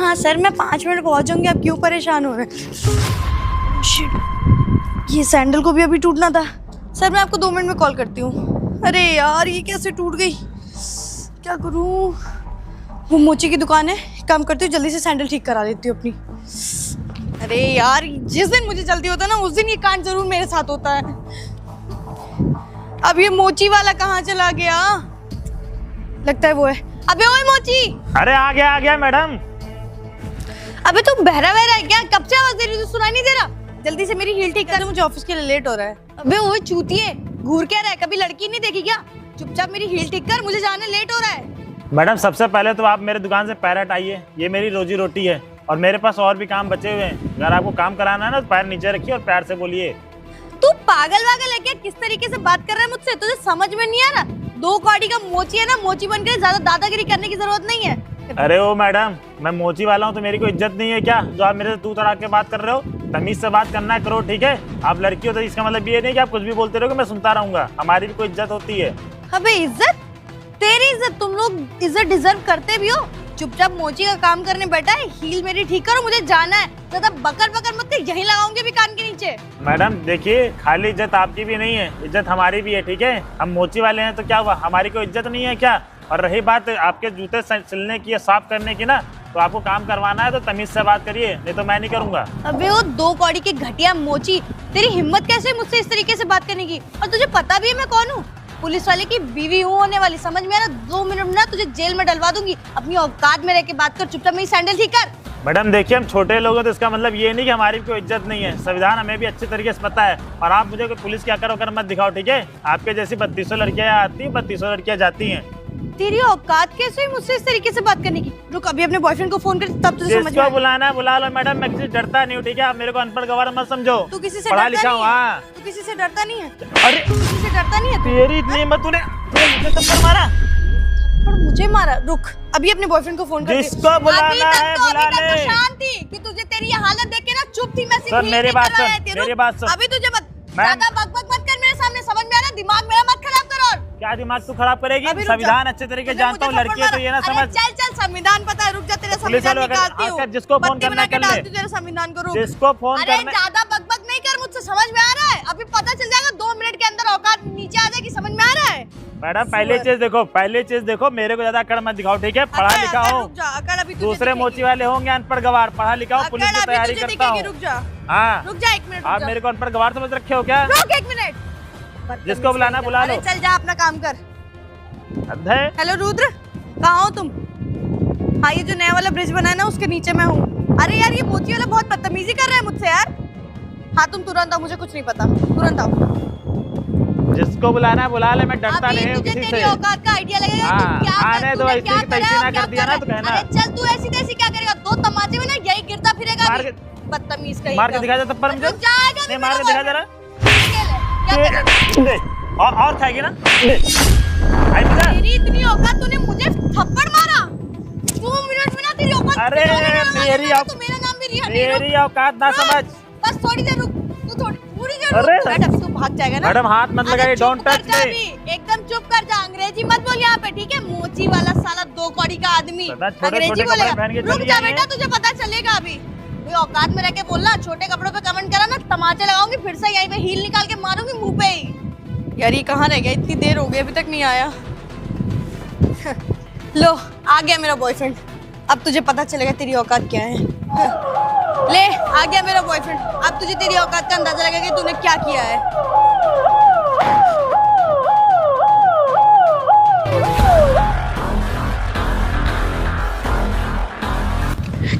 हाँ सर, मैं 5 मिनट पहुंच जाऊंगी, आप क्यों परेशान हो रहे हैं? शिट, ये सैंडल को भी अभी टूटना था। सर मैं आपको 2 मिनट में कॉल करती हूँ। अरे यार ये कैसे टूट गई, क्या करूँ? वो मोची की दुकान है, काम करती हूँ, जल्दी से सैंडल ठीक करा लेती हूँ अपनी। अरे यार जिस दिन मुझे जल्दी होता है ना, उस दिन ये कांड जरूर मेरे साथ होता है। अब ये मोची वाला कहाँ चला गया? लगता है वो है। अबे ओए मोची! अरे आ गया मैडम। अबे तू बहरा बहरा है क्या? कब से आवाज दे रही हूँ, सुनाई नहीं दे रहा? जल्दी से मेरी हील ठीक कर, मुझे ऑफिस के लिए लेट हो रहा है। अबे ओए चूतिए, घूर क्या रहा है? कभी लड़की नहीं देखी क्या? चुपचाप मेरी हील ठीक कर, मुझे जाने लेट हो रहा है। मैडम सबसे पहले तो आप मेरे दुकान से पैर हटाइए, ये मेरी रोजी रोटी है और मेरे पास और भी काम बचे हुए हैं। अगर आपको काम कराना है ना तो पैर नीचे रखिए और प्यार से बोलिए। तू पागल वागल है क्या? किस तरीके से बात कर रहा है मुझसे? तुझे समझ में नहीं आ रहा? 2 कौड़ी का मोची है ना, मोची बनकर ज्यादा दादागिरी करने की जरूरत नहीं है। अरे ओ मैडम, मैं मोची वाला हूँ तो मेरी कोई इज्जत नहीं है क्या, जो आप मेरे से तू तड़ा के बात कर रहे हो? तमीज से बात करना है करो, ठीक है? आप लड़की हो तो इसका मतलब ये नहीं कि आप कुछ भी बोलते रहोगे मैं सुनता रहूंगा। हमारी भी कोई इज्जत होती है। अबे इज्जत? तेरी इज्जत? तुम लोग इज्जत डिजर्व करते भी हो। चुपचाप मोची का काम करने बैठा है, हील मेरी ठीक करो, मुझे जाना है। ज्यादा बकर बकर मत कर, यहीं लगाऊंगी भी कान के नीचे। मैडम देखिए, खाली इज्जत आपकी भी नहीं है, इज्जत हमारी भी है, ठीक है? हम मोची वाले हैं तो क्या हुआ, हमारी कोई इज्जत नहीं है क्या? और रही बात आपके जूते सिलने की या साफ करने की ना, तो आपको काम करवाना है तो तमीज से बात करिए, नहीं तो मैं नहीं करूंगा। अबे वो 2 कौड़ी की घटिया मोची, तेरी हिम्मत कैसे मुझसे इस तरीके से बात करने की? और तुझे पता भी है मैं कौन हूँ? पुलिस वाले की बीवी हूँ होने वाली, समझ में आ रहा? 2 मिनट में ना तुझे जेल में डलवा दूंगी। अपनी औकात में रह के बात कर, चुपचाप मेरी सैंडल ठीक कर। मैडम देखिए, हम छोटे लोग हैं तो इसका मतलब ये नहीं कि हमारी कोई इज्जत नहीं है। संविधान हमें भी अच्छे तरीके से पता है और आप मुझे कोई पुलिस क्या करो मत दिखाओ, ठीक है? आपके जैसी 3200 लड़कियां आती हैं, 3200 लड़कियां जाती हैं। तेरी औकात कैसे हुई मुझसे इस तरीके से बात करने की? रुक अभी अपने बॉयफ्रेंड को फोन कर, तब तुझे समझ में जिसको आएगा। बुलाना है बुला लो मैडम, मैं किसी से डरता नहीं हूँ, ठीक है? आप मेरे को अनपढ़ गवार मत समझो। तू किसी से पढ़ा डरता लिखा नहीं हूँ। है? हाँ, तू किसी से डरता नहीं है? अरे किसी से डरता नहीं है तू? तेरी इतनी हिम्मत, तूने मुझे थप्पड़ मारा? पर मुझे मारा? रुक अभी अपने बॉयफ्रेंड को फोन कर। जिसको बुलाना है बुला ले। शांत थी कि तुझे तेरी ये हालत देख के ना चुप थी, मैं सर मेरी बात सुन, मेरी बात सुन। अभी तुझे ज्यादा बकबक मत कर मेरे सामने, समझ में आ रहा? दिमाग मेरा मत खराब कर। और क्या दिमाग तू खराब करेगी? संविधान अच्छे तरीके जानता हूँ, लड़की है तो ये ना समझ। चल चल, संविधान पता है, रुक जा, तेरा संविधान निकालती हूँ। जिसको फोन करना कर ले, तेरा संविधान को। रुक, जिसको फोन करना। ज्यादा बकबक नहीं कर मुझसे, समझ में आ रहा है? अभी पता चल जाएगा, 2 मिनट के अंदर औकात नीचे आ जाएगी, समझ में आ रहा है? मैडम पहले चीज देखो, मेरे को ज्यादा अकड़ मत दिखाओ, ठीक है? पढ़ा लिखा हो, दूसरे मोची वाले होंगे अनपढ़ गवार, पढ़ा लिखा हो, पुलिस की तैयारी करता हूँ। रुक जा, हाँ रुक जा 1 मिनट। आप मेरे को अनपढ़ गवार समझ रखे हो क्या? रुक 1 मिनट। जिसको बुलाना बुला लो। चल जा अपना काम कर। अध्याय। हेलो रुद्र, कहाँ हो तुम? हाँ ये जो नया वाला ब्रिज बना है ना, उसके नीचे मैं हूँ। अरे यार ये मोची वाला बहुत बदतमीजी कर रहा है मुझसे यार। हाँ तुम तुरंत आओ, मुझे कुछ नहीं पता, तुरंत आओ। जिसको बुलाना है बुला ले, मैं डरता नहीं हूँ किसी से। तेरी औकात का आइडिया लगेगा। हाँ, तू क्या आने दो, ऐसी की तैसी ना कर दिया ना तो कहना। अरे चल तू ऐसी तैसी क्या करेगा? 2 तमाचे में ना यही गिरता फिरेगा। बदतमीज कहीं मार के दिखा जा थप्पड़ मुझे। नहीं मार के दिखा जरा। और खाएगी ना? तेरी इतनी औकात, तूने मुझे थप्पड़ मारा 2 मिनट में ना? तेरी औकात। अरे मेरी औकात, मेरा नाम भी रिया। मेरी औकात ना समझ। बस थोड़ी देर रुक, तू थोड़ी देर अरे रुक। अभी तू भाग जाएगा ना? मैडम हाथ मत लगाइए, डोंट टच मी। एकदम चुप कर जा, अंग्रेजी मत बोल यहाँ पे, ठीक है? मोची वाला साला 2 कौड़ी का आदमी अंग्रेजी बोलेगा। रुक जा बेटा, तुझे पता चलेगा अभी। कोई औकात में रह के बोलना, छोटे कपड़ों पे कमेंट करा ना, तमाचे लगाऊंगी फिर से, यहीं पे हील निकाल के मारूंगी मुंह पे ही। यार ये कहाँ रह गया? इतनी देर हो गई अभी तक नहीं आया। लो आ गया मेरा बॉयफ्रेंड, अब तुझे पता चलेगा तेरी औकात क्या है। ले आ गया मेरा बॉयफ्रेंड, अब तुझे तेरी औकात का अंदाजा लगेगा कि तूने क्या किया है।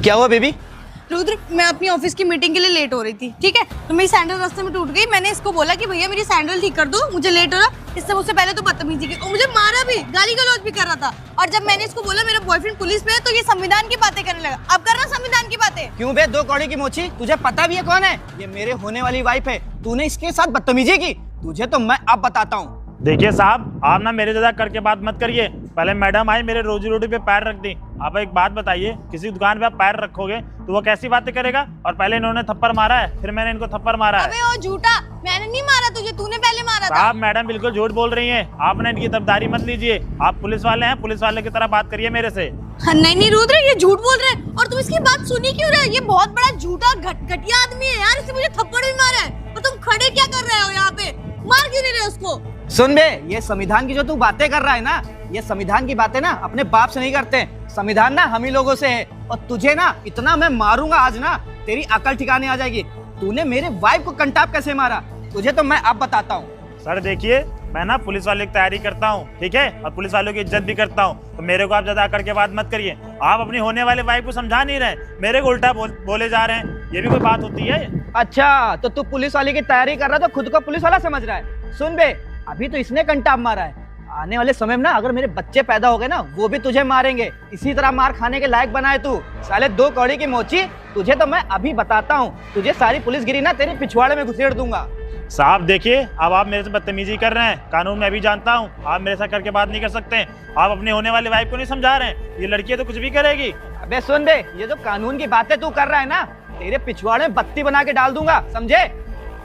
क्या हुआ बेबी? रुद्र, मैं अपनी ऑफिस की मीटिंग के लिए लेट हो रही थी, ठीक है? तो मेरी सैंडल रास्ते में टूट गई। मैंने इसको बोला कि भैया मेरी सैंडल ठीक कर दो, मुझे लेट हो रहा। इससे मुझसे पहले तो बदतमीजी की और मुझे मारा भी, गाली गलौज भी कर रहा था। और जब मैंने इसको बोला मेरा बॉयफ्रेंड पुलिस में है, तो ये संविधान की बातें करने लगा। अब कर रहा संविधान की बातें। क्यों बे 2 कौड़ी की मोची, तुझे पता भी है कौन है? ये मेरे होने वाली वाइफ है। तूने इसके साथ बदतमीजी की, तुझे तो मैं अब बताता हूँ। देखिए साहब, आप ना मेरे ज्यादा करके बात मत करिए। पहले मैडम आई, मेरे रोजी रोटी पे पैर रख दी। आप एक बात बताइए, किसी दुकान पे आप पैर रखोगे तो वो कैसी बातें करेगा? और पहले इन्होंने थप्पड़ मारा है, फिर मैंने इनको थप्पड़ मारा है। अबे ओ झूठा, मैंने नहीं मारा तुझे, तूने पहले मारा था। साहब मैडम बिल्कुल झूठ बोल रही हैं, आपने इनकी तरफदारी मत लीजिए। आप पुलिस वाले हैं, पुलिस वाले की तरह बात करिए मेरे से। हाँ, नहीं रुद्र, ये झूठ बोल रहे हैं और तुम इसकी बात सुनी क्यों रहे हो? ये बहुत बड़ा झूठा घटिया आदमी है यार, इसने मुझे थप्पड़ भी मारा है और तुम खड़े क्या कर रहे हो यहाँ पे? मार क्यों नहीं रहे उसको? सुन बे, ये संविधान की जो तू बातें कर रहा है ना, ये संविधान की बातें ना अपने बाप से नहीं करते। संविधान ना हम ही लोगों से है। और तुझे ना इतना मैं मारूंगा आज ना, तेरी अकल ठिकाने आ जाएगी। तूने मेरे वाइफ को कंटाप कैसे मारा, तुझे तो मैं अब बताता हूँ। सर देखिए, मैं ना पुलिस वाले की तैयारी करता हूँ, ठीक है, और पुलिस वालों की इज्जत भी करता हूँ, तो मेरे को आप ज्यादा करके बात मत करिए। आप अपनी होने वाले वाइफ को समझा नहीं रहे, मेरे को उल्टा बोले जा रहे हैं। ये भी कोई बात होती है? अच्छा, तो तू पुलिस वाले की तैयारी कर रहा है तो खुद को पुलिस वाला समझ रहा है। सुन बे, अभी तो इसने कंटाप मारा है, आने वाले समय में ना अगर मेरे बच्चे पैदा हो गए ना, वो भी तुझे मारेंगे। इसी तरह मार खाने के लायक बनाए तू, साले दो कौड़ी की मोची। तुझे तो मैं अभी बताता हूँ, तुझे सारी पुलिसगिरी ना तेरे पिछवाड़े में घुसेड़ दूंगा। साहब देखिए, अब आप मेरे से बदतमीजी कर रहे हैं, कानून मैं भी जानता हूँ, आप मेरे साथ करके बात नहीं कर सकते। आप अपने होने वाली वाइफ को नहीं समझा रहे हैं, ये लड़की है तो कुछ भी करेगी। अबे सुन बे, ये जो कानून की बातें तू कर रहा है ना, तेरे पिछवाड़े में बत्ती बना के डाल दूंगा, समझे?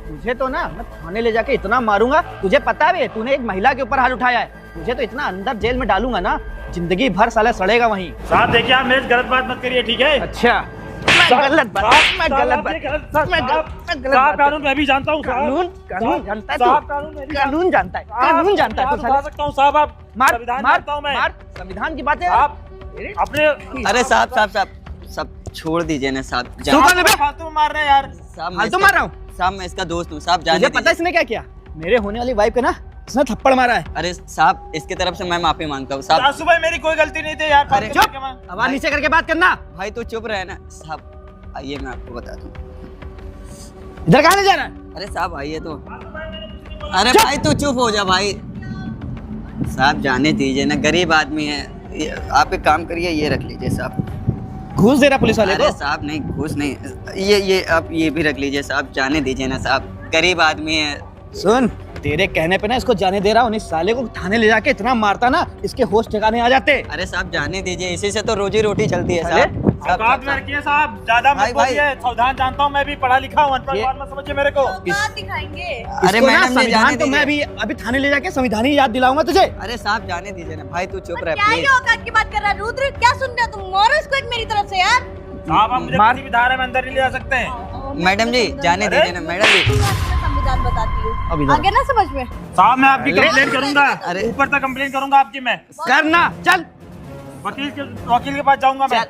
तुझे तो ना मैं थाने ले जाके इतना मारूंगा, तुझे पता भी है तूने एक महिला के ऊपर हाथ उठाया है, तुझे तो इतना अंदर जेल में डालूंगा ना, जिंदगी भर साला सड़ेगा वहीं। साहब देखिए, आप मेरे से गलत बात मत करिए, ठीक है? अच्छा, कानून मैं भी जानता हूँ, कानून जानता है, कानून जानता है, कानून जानता है। बता सकता हूँ साहब, आप मार मार संविधान की बातें आप अपने। अरे साहब सब छोड़ दीजिए ना साहब। फालतू मार रहे हैं यार। फालतू मार रहा हूँ साहब, मैं इसका दोस्त हूँ साहब, जाने मुझे पता दीजिए। इसने क्या किया, मेरे होने वाली वाइफ को ना इसने थप्पड़ मारा है। अरे साहब, इसकी तरफ से मैं माफी मांगता हूँ साहब। सुबह मेरी कोई गलती नहीं थी यार। अरे चुप, आवाज नीचे करके बात करना। भाई तू चुप रहे ना साहब, आइए मैं आपको बता दूँ। इधर कहाँ ले जा रहा है? अरे साहब आइए तो। अरे भाई तू चुप हो जा भाई। साहब जाने दीजिए ना, गरीब आदमी है। आप एक काम करिए, ये रख लीजिए साहब। घूस दे रहा पुलिस वाले अरे को? साहब नहीं, घूस नहीं, ये आप ये भी रख लीजिए साहब, जाने दीजिए ना साहब, गरीब आदमी है। सुन, तेरे कहने पे ना इसको जाने दे रहा हूँ, इस साले को थाने ले जाके इतना मारता ना, इसके होश ठिकाने आ जाते। अरे साहब जाने दीजिए, इसी से तो रोजी रोटी चलती है साहब। औकात में रखिए साहब, ज्यादा मत बोलिए। सावधान, जानता हूँ मैं भी पढ़ा लिखा हूँ, अनपढ़ बात मत समझिए मेरे को। औकात दिखाएंगे। अरे इसको ना मैडम जी संविधान जाने तो मैं दीजिए। भी अभी थाने ले जाके संविधान ही याद दिलाऊंगा तुझे। अरे साहब जाने दीजिए ना भाई, तू चुप रह क्या ये प्लीज। औकात की बात कर रहा है रुद्र? क्या सुन रहे हो तुम? मारो इसको एक मेरी तरफ से यार। साहब आप मुझे मार। किसी भी धारा में अंदर नहीं ले जा सकते हैं। मैडम जी जाने दीजिए ना मैडम जी। संविधान बताती अब हूँ, इधर। आगे ना समझ में। साहब मैं आपकी कंप्लेंट करूंगा, अरे। ऊपर तक कंप्लेंट करूंगा आपकी मैं। करना, चल वकील के पास जाऊंगा मैं।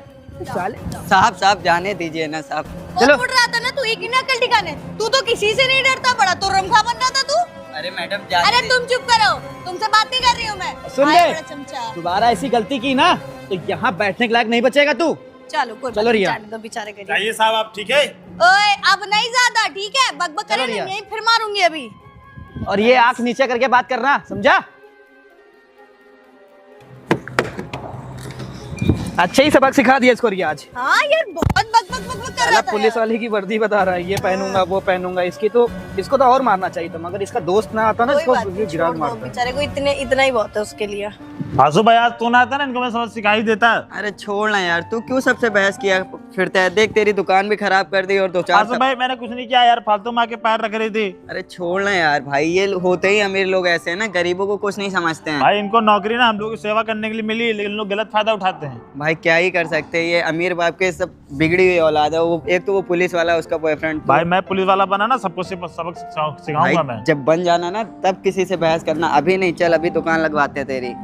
साले। साहब जाने दीजिए ना साहब। चलो। उड़ रहा था ना तू, एक ही ना अकल ठिकाने। तू तो किसी से नहीं डरता, बड़ा तो रमखा बन रहा था तू। अरे मैडम अरे जाने तुम चुप करो, तुमसे बात नहीं कर रही हूँ मैं। सुन आए ले, बड़ा चमचा। दोबारा ऐसी गलती की ना तो यहाँ बैठने के लायक नहीं बचेगा तू। चलो कोई चलो बात नहीं, रिया। जाने दो बेचारे के लिए। जाइए साहब आप, ठीक है? ओए अब नहीं ज्यादा, ठीक है? बकबक चलो करे रिया। नहीं, यहीं फिर मारूंगी अभी। और ये आंख नीचे करके बात करना, समझा? अच्छा ही सबक सिखा दिया इसको रिया आज। हाँ यार, बहुत बकबक कर रहा साला था पुलिस यार। वाले की वर्दी बता रहा है, ये पहनूंगा वो पहनूंगा। इसको तो और मारना चाहिए था, मगर इसका दोस्त ना आता ना, कोई इसको बात नहीं, गिरा छोड़ दो, मारता। बेचारे को इतना ही बहुत है उसके लिए। आंसू भाई आज तू ना आता ना, इनको मैं समझ सिखा ही देता। अरे छोड़ ना यार, तू क्यों सबसे बहस किया फिरता है? देख तेरी दुकान भी खराब कर दी और दो चार आंसू भाई मैंने कुछ नहीं किया यार, फालतू माँ के पैर रख रही थी। अरे छोड़ ना यार भाई, ये होते ही अमीर लोग ऐसे हैं ना, गरीबों को कुछ नहीं समझते हैं। भाई इनको नौकरी ना हम लोग की सेवा करने के लिए मिली, लेकिन लोग गलत फायदा उठाते हैं। भाई क्या ही कर सकते हैं, ये अमीर बाप के सब बिगड़ी हुई औलाद है। वो एक तो वो पुलिस वाला है, उसका बॉयफ्रेंड। भाई मैं पुलिस वाला बना ना, सबको सबक सिखाऊंगा मैं। जब बन जाना ना तब किसी से बहस करना, अभी नहीं। चल अभी दुकान लगवाते हैं तेरी।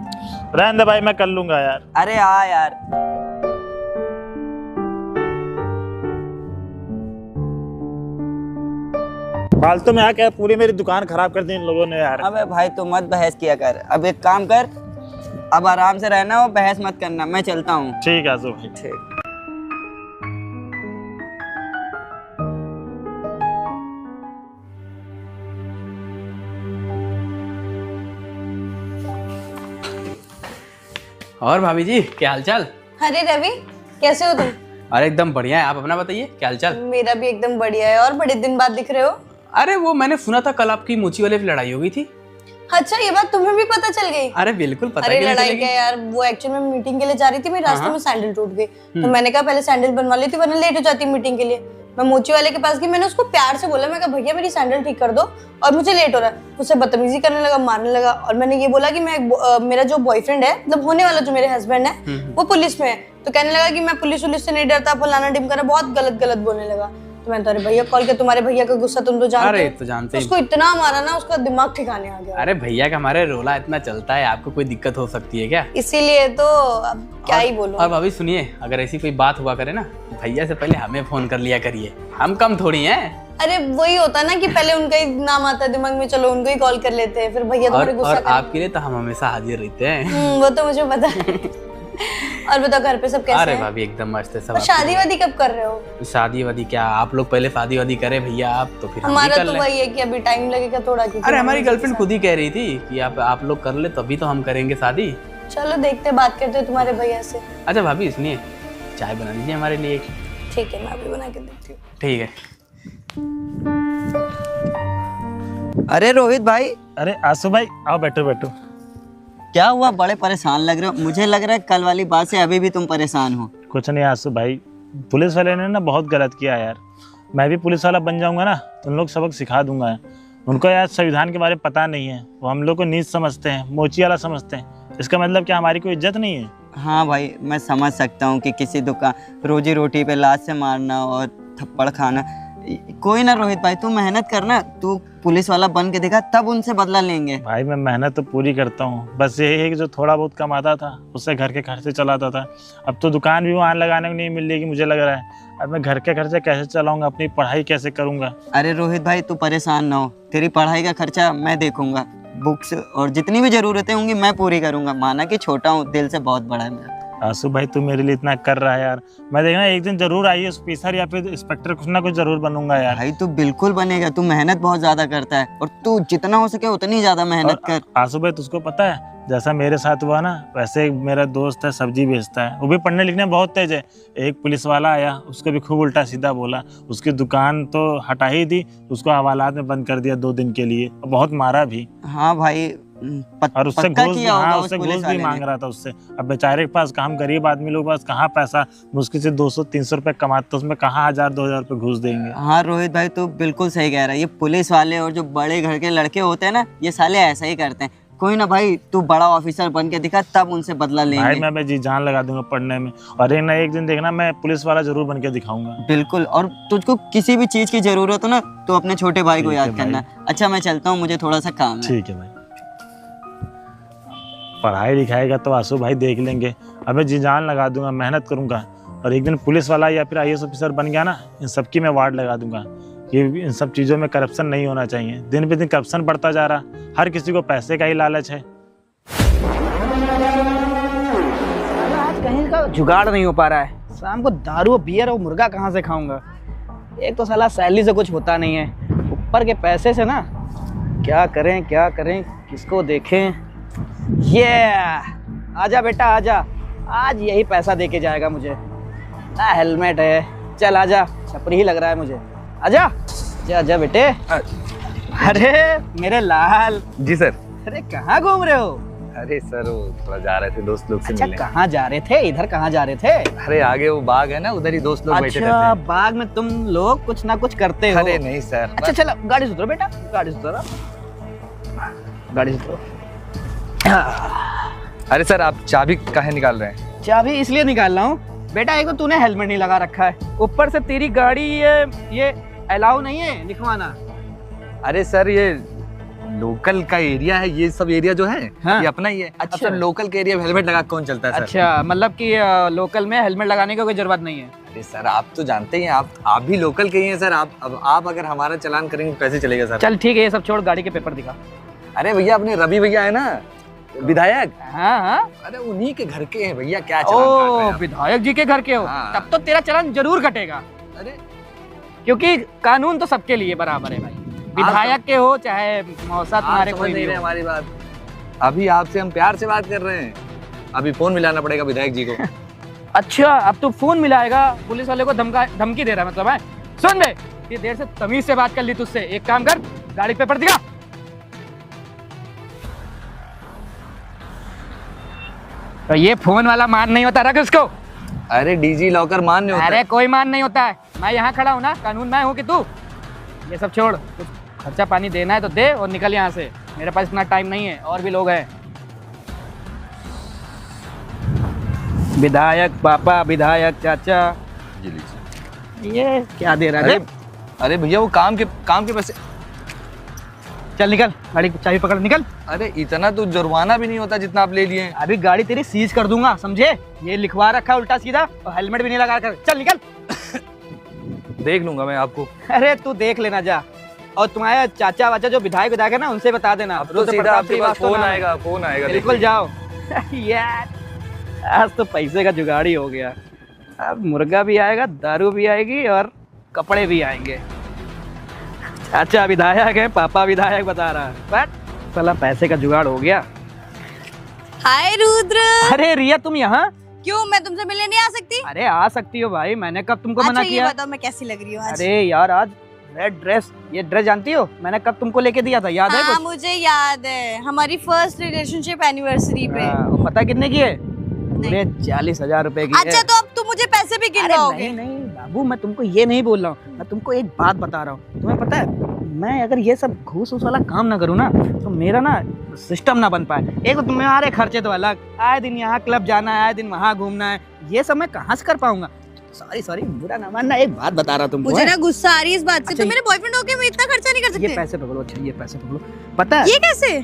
रहने दे भाई, मैं कर लूंगा यार। अरे हाँ यार। फालतू में आके पूरी मेरी दुकान खराब कर दी इन लोगों ने यार। अबे भाई तू मत बहस किया कर, अब एक काम कर, अब आराम से रहना और बहस मत करना। मैं चलता हूँ। ठीक है आंसू भाई। ठीक। और भाभी जी क्या हालचाल? अरे रवि, कैसे हो तुम? अरे एकदम बढ़िया है, आप अपना बताइए क्या हालचाल? मेरा भी एकदम बढ़िया है। और बड़े दिन बाद दिख रहे हो। अरे वो मैंने सुना था कल आपकी मोची वाले पे लड़ाई हो गई थी। अच्छा, ये बात तुम्हें भी पता चल गई? अरे बिल्कुल पता अरे ही नहीं लड़ाई चलेगी। क्या यार, वो एक्चुअली मैं मीटिंग के लिए जा रही थी, मेरे रास्ते में सैंडल टूट गई, तो मैंने कहा पहले सैंडल बनवा लेती वरना लेट हो जाती मीटिंग के लिए। मैं मोची वाले के पास गई, मैंने उसको प्यार से बोला, मैं कहा भैया मेरी सैंडल ठीक कर दो और मुझे लेट हो रहा है। मुझसे बदतमीजी करने लगा, मारने लगा। और मैंने ये बोला कि मेरा जो बॉयफ्रेंड है, मतलब होने वाला जो मेरे हस्बैंड है, वो पुलिस में है। तो कहने लगा कि मैं पुलिस से नहीं डरता, फलाना ढिमकाना, बहुत गलत बोलने लगा। तो मैंने अरे भैया कॉल किया, तुम्हारे भैया का गुस्सा तुम तो जानते हो। अरे तो जानते ही। उसको इतना मारा ना, उसका दिमाग ठिकाने आ गया। अरे भैया का हमारे रोला इतना चलता है, आपको कोई दिक्कत हो सकती है क्या? इसीलिए तो अब क्या ही बोलूं। और भाभी सुनिए, अगर ऐसी कोई बात हुआ करे ना, भैया से पहले हमें फोन कर लिया करिए, हम कम थोड़ी हैं। अरे वही होता है ना कि पहले उनका ही नाम आता है दिमाग में, चलो उनको ही कॉल कर लेते हैं, फिर भैया तुम्हारे गुस्सा और आपके लिए तो हम हमेशा हाजिर रहते हैं। वो तो मुझे पता है। और बताओ घर पे सब कैसे अरे हैं? भाभी एकदम मस्त है सब। और शादी वादी कब कर रहे हो? शादी वादी क्या, आप लोग पहले शादी वादी करें भैया, आप तो फिर हम भी हमारा कर तो लें। वही है कि अभी टाइम लगेगा थोड़ा। अरे हमारी गर्लफ्रेंड खुद ही कह रही थी कि आप लोग कर ले तभी तो हम करेंगे शादी। चलो देखते हैं, बात करते हैं तुम्हारे भैया से। अच्छा भाभी सुनिए, चाय बना दीजिए हमारे लिए। ठीक है, मैं अभी बना के देती हूँ। ठीक है। अरे रोहित भाई, अरे आंसू भाई आओ, बैठो बैठो। क्या हुआ? बड़े परेशान लग रहे हो। मुझे लग रहा है कल वाली बात से अभी भी तुम परेशान हो। कुछ नहीं आंसू भाई, पुलिस वाले ने ना बहुत गलत किया यार। मैं भी पुलिस वाला बन जाऊंगा ना तो उन लोग सबक सिखा दूंगा। उनको यार संविधान के बारे में पता नहीं है, वो हम लोग को नीच समझते हैं, मोची वाला समझते हैं। इसका मतलब क्या हमारी कोई इज्जत नहीं है? हाँ भाई, मैं समझ सकता हूँ कि किसी दुकान रोजी रोटी पे लात से मारना और थप्पड़ खाना। कोई ना रोहित भाई, तू मेहनत करना, तू पुलिस वाला बन के देखा, तब उनसे बदला लेंगे। भाई मैं मेहनत तो पूरी करता हूँ, बस यही है कि जो थोड़ा बहुत कमाता था उससे घर के खर्चे चलाता था। अब तो दुकान भी वहाँ लगाने को नहीं मिल रही, मुझे लग रहा है। अब मैं घर के खर्चे कैसे चलाऊंगा, अपनी पढ़ाई कैसे करूंगा? अरे रोहित भाई, तू परेशान ना हो, तेरी पढ़ाई का खर्चा मैं देखूंगा। बुक्स और जितनी भी ज़रूरतें होंगी मैं पूरी करूंगा। माना कि छोटा हूँ, दिल से बहुत बड़ा है मेरा। आंसू भाई तू मेरे लिए इतना कर रहा है यार, मैं देखना एक दिन जरूर IAS ऑफिसर या फिर इंस्पेक्टर कुछ ना कुछ जरूर बनूंगा यार। भाई तू बिल्कुल बनेगा, तू मेहनत बहुत ज़्यादा करता है और तू जितना हो सके उतनी ज़्यादा मेहनत कर। आंसू भाई तुझको पता है, जैसा मेरे साथ हुआ ना, वैसे एक मेरा दोस्त है सब्जी बेचता है, वो भी पढ़ने लिखने में बहुत तेज है। एक पुलिस वाला आया, उसको भी खूब उल्टा सीधा बोला, उसकी दुकान तो हटा ही दी, उसको हवालात में बंद कर दिया 2 दिन के लिए, बहुत मारा भी। हाँ भाई, और उससे पक्का घूस, किया होगा हाँ उस उससे पुलिस घूस भी वाले ने। मांग रहा था उससे। अब बेचारे के पास, हम गरीब आदमी लोग पास कहाँ पैसा, मुश्किल से 200-300 रुपए कमाते, उसमें कहाँ 1000-2000 रुपए घूस देंगे। हाँ रोहित भाई, तू बिल्कुल सही कह रहा है। ये पुलिस वाले और जो बड़े घर के लड़के होते हैं ना, ये साले ऐसा ही करते हैं। कोई ना भाई, तू बड़ा ऑफिसर बन के दिखा, तब उनसे बदला भाई लेंगे। मैं जी जान लगा दूंगा पढ़ने में, और एक ना एक दिन देखना मैं पुलिस वाला जरूर बन के दिखाऊंगा। बिल्कुल। और तुझको किसी भी चीज की जरूरत हो ना, तो अपने छोटे भाई को ठीक है याद करना। अच्छा मैं चलता हूँ, मुझे थोड़ा सा काम है। ठीक है भाई। पढ़ाई लिखाई का तो आंसू भाई देख लेंगे, अबे जी जान लगा दूंगा, मेहनत करूंगा, और एक दिन पुलिस वाला या फिर IAS ऑफिसर बन गया ना, इन सबकी मैं वार्ड लगा दूंगा। ये इन सब चीज़ों में करप्शन नहीं होना चाहिए। दिन पे दिन करप्शन बढ़ता जा रहा, हर किसी को पैसे का ही लालच है। आज कहीं का जुगाड़ नहीं हो पा रहा है। शाम को दारू बियर और मुर्गा कहाँ से खाऊंगा? एक तो साला सैलरी से कुछ होता नहीं है, ऊपर के पैसे से ना क्या करें किसको देखें। ये आजा बेटा आजा, आज यही पैसा देके जाएगा मुझे। हेलमेट है, चल आजा, छपरी ही लग रहा है मुझे। आजा आजा बेटे। अरे मेरे लाल। जी सर। अरे कहाँ घूम रहे हो? अरे सर वो थोड़ा जा रहे थे दोस्त लोग से अच्छा मिलने। कहाँ जा रहे थे? इधर कहाँ जा रहे थे? अरे आगे वो बाग है ना, उधर ही दोस्त लोग बैठे रहते अच्छा हैं। बाग में तुम लोग कुछ ना कुछ करते हो? अरे नहीं सर। अच्छा चलो गाड़ी से उतरो बेटा, गाड़ी से उतरो, गाड़ी से उतरो। अरे सर आप चाबी काहे निकाल रहे हैं? चाबी इसलिए निकाल रहा हूँ बेटा, एक तो तूने हेलमेट नहीं लगा रखा है, ऊपर से तेरी गाड़ी ये अलाउ नहीं है लिखवाना। अरे सर ये लोकल का एरिया है, ये सब एरिया जो है हाँ। ये अपना ही है। अच्छा। अब सर लोकल के एरिया में हेलमेट लगा कौन चलता है सर? अच्छा मतलब कि लोकल में हेलमेट लगाने की कोई जरूरत नहीं है। अरे सर आप तो जानते ही हैं, आप भी लोकल के ही हैं सर। आप अगर हमारा चालान करेंगे कैसे चलेगा सर? चल ठीक है, ये सब छोड़, गाड़ी के पेपर दिखा। अरे भैया अपने रवि भैया है ना विधायक, हाँ हाँ। अरे उन्हीं के घर के हैं भैया। क्या चालान काट रहे हैं ओ आप? विधायक जी के घर के हो? हाँ। तब तो तेरा चालान जरूर कटेगा, अरे क्योंकि कानून तो सबके लिए बराबर है भाई। विधायक के हो चाहे मौसा तुम्हारे आप कोई समझ भी नहीं रहे हो। हमारी बात। अभी आपसे हम प्यार से बात कर रहे हैं, अभी फोन मिलाना पड़ेगा विधायक जी को। अच्छा अब तो फोन मिलाएगा, पुलिस वाले को धमकी दे रहा है मतलब है? सुन बे, ये देर से तमीज से बात कर ली तुझसे, एक काम कर, गाड़ी पेपर दिखा। तो ये फोन वाला मान नहीं होता, रख उसको। अरे डीजी लॉकर मान्य होता अरे है। कोई मान नहीं होता है, मैं यहाँ खड़ा हूँ ना, कानून मैं हूँ कि तू। ये सब छोड़, कुछ खर्चा पानी देना है तो दे और निकल यहाँ से, मेरे पास इतना टाइम नहीं है, और भी लोग हैं। विधायक पापा, विधायक चाचा, ये लीजिए। ये क्या दे रहा है? अरे भैया वो काम के पैसे। चल निकल, गाड़ी की चाबी पकड़ निकल। अरे इतना तो जुर्माना भी नहीं होता जितना आप ले लिए हैं। अभी गाड़ी तेरी सीज कर दूंगा, समझे? ये लिखवा रखा है उल्टा सीधा, और हेलमेट भी नहीं लगा कर। चल निकल। देख लूंगा मैं आपको। अरे तू देख लेना जा, और तुम्हारे चाचा वाचा जो विधायक है ना, उनसे बता देना। अब तो सीधा आपके पास फोन आएगा, बिल्कुल जाओ। यार आज तो पैसे का जुगाड़ ही हो गया। अब मुर्गा भी आएगा, दारू भी आएगी और कपड़े भी आएंगे। चाचा विधायक है, पापा विधायक बता रहा है, बट साला पैसे का जुगाड़ हो गया। हाय रुद्र। अरे रिया तुम यहाँ? क्यों, मैं तुमसे मिलने नहीं आ सकती? अरे आ सकती हो भाई, मैंने कब तुमको मना अच्छा ये किया? बताओ मैं कैसी लग रही हूँ आज? अरे यार आज रेड ड्रेस, ये ड्रेस जानती हो मैंने कब तुमको लेके दिया था, याद है हाँ कुछ? मुझे याद है, हमारी फर्स्ट रिलेशनशिप एनिवर्सरी पे। हाँ, पता कितने की है? पूरे 40,000 रुपए की अच्छा है। तो अब तुम मुझे पैसे भी अरे गिनवाओगे? नहीं नहीं बाबू, मैं तुमको ये नहीं बोल रहा हूँ, मैं तुमको एक बात बता रहा हूँ। तुम्हें पता है मैं अगर ये सब घूस वाला काम ना करूँ ना, तो मेरा ना सिस्टम ना बन पाए। एक तो तुम्हारे खर्चे तो अलग, आए दिन यहाँ क्लब जाना है, आए दिन वहाँ घूमना है, ये सब मैं कहाँ से कर पाऊंगा? सॉरी बुरा ना मानना, एक बात बता रहा तुमको। मुझे ना गुस्सा आ रही है इस बात से। अच्छा, तुम मेरे बॉयफ्रेंड होके मैं इतना खर्चा नहीं कर ये सकते। पैसे पकड़ो। अच्छा ये पैसे पकड़ो, पता है ये कैसे?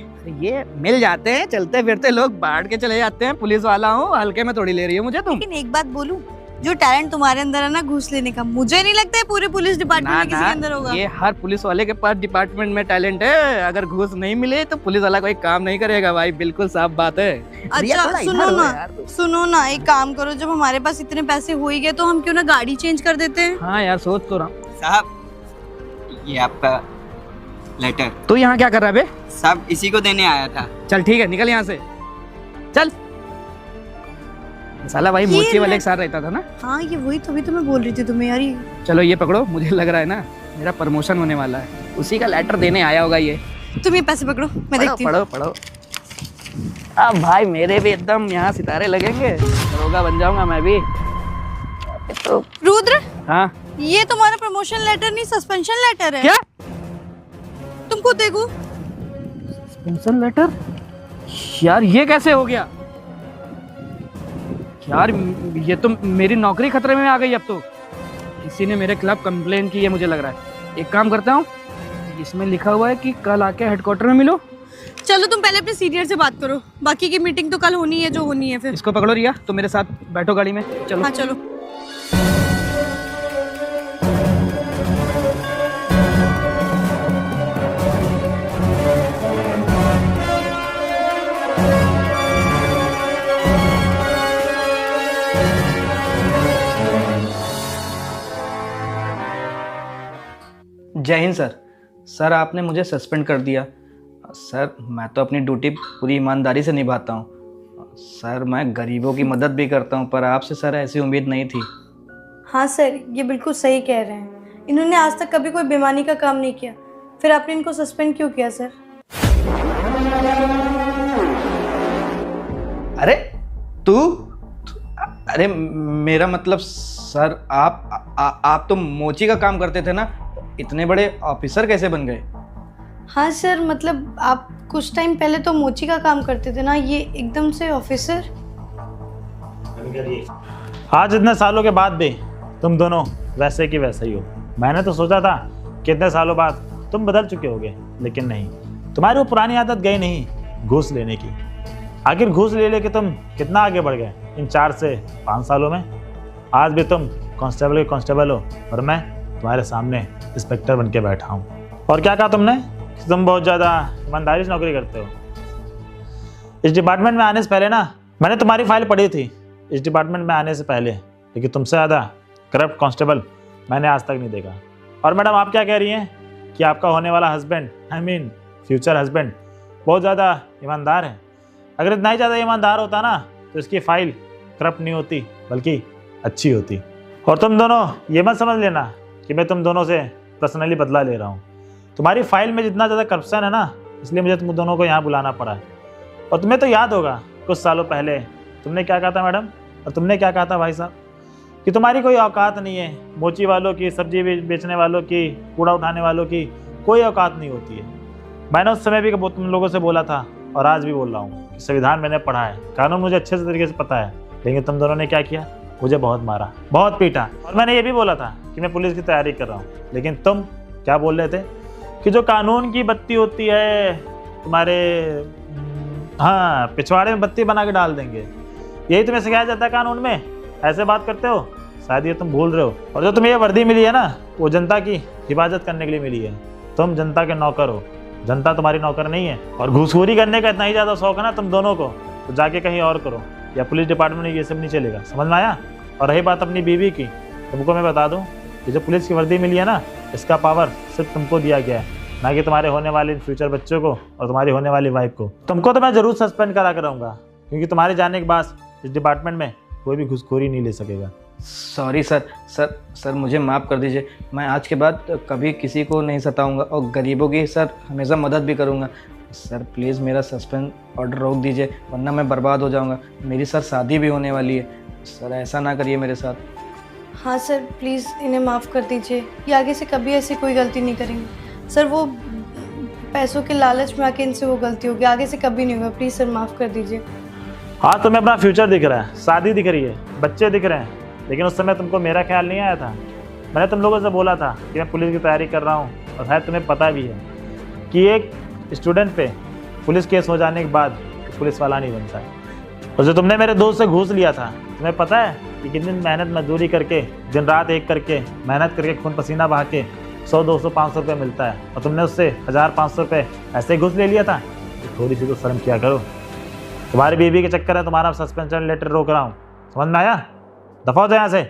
ये मिल जाते हैं, चलते फिरते लोग बांट के चले जाते हैं। पुलिस वाला हूँ, हल्के में थोड़ी ले रही हो मुझे तुम। लेकिन एक बात बोलूं, जो टैलेंट तुम्हारे अंदर है ना घूस लेने का, मुझे नहीं लगता है पूरे पुलिस डिपार्टमेंट में किसी के अंदर होगा। ये हर पुलिस वाले के पास डिपार्टमेंट में टैलेंट है। अगर घूस नहीं मिले तो पुलिस वाला कोई काम नहीं करेगा भाई, बिल्कुल साफ बात है। रिया, अच्छा थोड़ा सुनो इधर हो ना, यार तू। सुनो ना, एक काम करो, जब हमारे पास इतने पैसे हो ही गए तो हम क्यों ना गाड़ी चेंज कर देते हैं? हाँ यार सोच तो रहा हूँ। साहब ये आपका लेटर। तू यहाँ क्या कर रहा है बे? साहब इसी को देने आया था। चल ठीक है, निकल यहाँ से, चल। साला भाई ये मोची वाले ले- के साथ रहता था ना। हाँ ये वही तभी तो मैं बोल रही थी तुम्हें यार। चलो ये पकड़ो, मुझे लग रहा है ना मेरा प्रमोशन होने वाला है, उसी का लेटर देने आया होगा ये। तुम ये पैसे पकड़ो, मैं देखती हूँ। पढ़ो। अब भाई मेरे भी एकदम यहाँ सितारे लगेंगे, दरोगा बन जाऊंगा मैं भी तो। रुद्र, हाँ ये तुम्हारा प्रमोशन लेटर नहीं सस्पेंशन लेटर है। क्या? तुम खुद देखो। Suspension letter? यार ये कैसे हो गया यार? ये तो मेरी नौकरी खतरे में आ गई अब तो। किसी ने मेरे खिलाफ कंप्लेन की है मुझे लग रहा है। एक काम करता हूँ, इसमें लिखा हुआ है कि कल आके हेडक्वार्टर में मिलो। चलो तुम पहले अपने सीनियर से बात करो, बाकी की मीटिंग तो कल होनी है जो होनी है फिर। इसको पकड़ो रिया, तो मेरे साथ बैठो गाड़ी में, चलो। हाँ चलो। जय हिंद सर। सर आपने मुझे सस्पेंड कर दिया। सर मैं तो अपनी ड्यूटी पूरी ईमानदारी से निभाता हूँ। सर मैं गरीबों की मदद भी करता हूँ, पर आपसे सर ऐसी उम्मीद नहीं थी। हाँ सर, ये बिल्कुल सही कह रहे हैं। इन्होंने आज तक कभी कोई बेईमानी का काम नहीं किया, फिर आपने इनको सस्पेंड क्यों किया सर? अरे तू अरे मेरा मतलब सर आप तो मोची का काम करते थे ना, इतने बड़े ऑफिसर कैसे बन गए? हाँ सर, मतलब आप कुछ टाइम पहले तो मोची का काम करते थे ना, ये एकदम से ऑफिसर। आज इतने सालों के बाद भी तुम दोनों वैसे की वैसे ही हो। मैंने तो सोचा था कि इतने सालों बाद तुम बदल चुके होगे, लेकिन नहीं, तुम्हारी वो पुरानी आदत गई नहीं, घूस लेने की। आखिर घूस ले लेके तुम कितना आगे बढ़ गए इन 4 से 5 सालों में। आज भी तुम कांस्टेबल के कांस्टेबल हो और मैं तुम्हारे सामने इंस्पेक्टर बन के बैठा हूँ। और क्या कहा तुमने कि तुम बहुत ज़्यादा ईमानदारी से नौकरी करते हो। इस डिपार्टमेंट में आने से पहले ना मैंने तुम्हारी फाइल पढ़ी थी, इस डिपार्टमेंट में आने से पहले, लेकिन तुमसे ज़्यादा करप्ट कांस्टेबल मैंने आज तक नहीं देखा। और मैडम आप क्या कह रही हैं कि आपका होने वाला husband, I mean future husband, बहुत ज़्यादा ईमानदार है। अगर इतना ही ज़्यादा ईमानदार होता ना तो इसकी फाइल करप्ट नहीं होती बल्कि अच्छी होती। और तुम दोनों ये मत समझ लेना कि मैं तुम दोनों से पर्सनली बदला ले रहा हूँ। तुम्हारी फाइल में जितना ज़्यादा करप्शन है ना, इसलिए मुझे तुम दोनों को यहाँ बुलाना पड़ा है। और तुम्हें तो याद होगा कुछ सालों पहले तुमने क्या कहा था मैडम, और तुमने क्या कहा था भाई साहब। कि तुम्हारी कोई औकात नहीं है। मोची वालों की, सब्जी बेचने वालों की, कूड़ा उठाने वालों की कोई औकात नहीं होती है। मैंने उस समय भी तुम लोगों से बोला था और आज भी बोल रहा हूँ कि संविधान मैंने पढ़ा है, कानून मुझे अच्छे से तरीके से पता है, लेकिन तुम दोनों ने क्या किया, मुझे बहुत मारा, बहुत पीटा। और मैंने ये भी बोला था कि मैं पुलिस की तैयारी कर रहा हूँ, लेकिन तुम क्या बोल रहे थे कि जो कानून की बत्ती होती है तुम्हारे हाँ पिछवाड़े में बत्ती बना के डाल देंगे, यही तुम्हें सिखाया जाता है कानून में, ऐसे बात करते हो। शायद ये तुम भूल रहे हो। और जो तुम्हें ये वर्दी मिली है ना, वो जनता की हिफाजत करने के लिए मिली है। तुम जनता के नौकर हो, जनता तुम्हारी नौकर नहीं है। और घूसखोरी करने का इतना ही ज़्यादा शौक है ना तुम दोनों को, तो जाके कहीं और करो, या पुलिस डिपार्टमेंट में ये सब नहीं चलेगा, समझ में आया। और रही बात अपनी बीवी की, तुमको मैं बता दूं कि जो पुलिस की वर्दी मिली है ना, इसका पावर सिर्फ तुमको दिया गया है, ना कि तुम्हारे होने वाले फ्यूचर बच्चों को और तुम्हारी होने वाली वाइफ को। तुमको तो मैं ज़रूर सस्पेंड करा कर रहूँगा, क्योंकि तुम्हारे जाने के बाद इस डिपार्टमेंट में कोई भी घुसखोरी नहीं ले सकेगा। सॉरी सर, मुझे माफ़ कर दीजिए। मैं आज के बाद कभी किसी को नहीं सताऊंगा और गरीबों की सर हमेशा मदद भी करूंगा। सर प्लीज़ मेरा सस्पेंड ऑर्डर रोक दीजिए, वरना मैं बर्बाद हो जाऊंगा। मेरी सर शादी भी होने वाली है, सर ऐसा ना करिए मेरे साथ। हाँ सर, प्लीज़ इन्हें माफ़ कर दीजिए, ये आगे से कभी ऐसी कोई गलती नहीं करेंगे। सर वो पैसों के लालच में आके इनसे वो गलती होगी, आगे से कभी नहीं होगा। प्लीज़ सर माफ़ कर दीजिए। हाँ, तुम्हें अपना फ्यूचर दिख रहा है, शादी दिख रही है, बच्चे दिख रहे हैं, लेकिन उस समय तुमको मेरा ख्याल नहीं आया था। मैंने तुम लोगों से बोला था कि मैं पुलिस की तैयारी कर रहा हूँ, और शायद तुम्हें पता भी है कि एक स्टूडेंट पे पुलिस केस हो जाने के बाद पुलिस वाला नहीं बनता है। और जो तुमने मेरे दोस्त से घूस लिया था, तुम्हें पता है कि कितनी मेहनत मजदूरी करके, दिन रात एक करके मेहनत करके, खून पसीना बहा के 100, 200, 500 रुपये मिलता है, और तुमने उससे 1000-500 रुपये ऐसे ही घूस ले लिया था। तो थोड़ी सी तो शर्म किया करो। तुम्हारी बीवी के चक्कर है, तुम्हारा सस्पेंशन लेटर रोक रहा हूँ, समझ में आया? दफा हो जाए यहाँ से।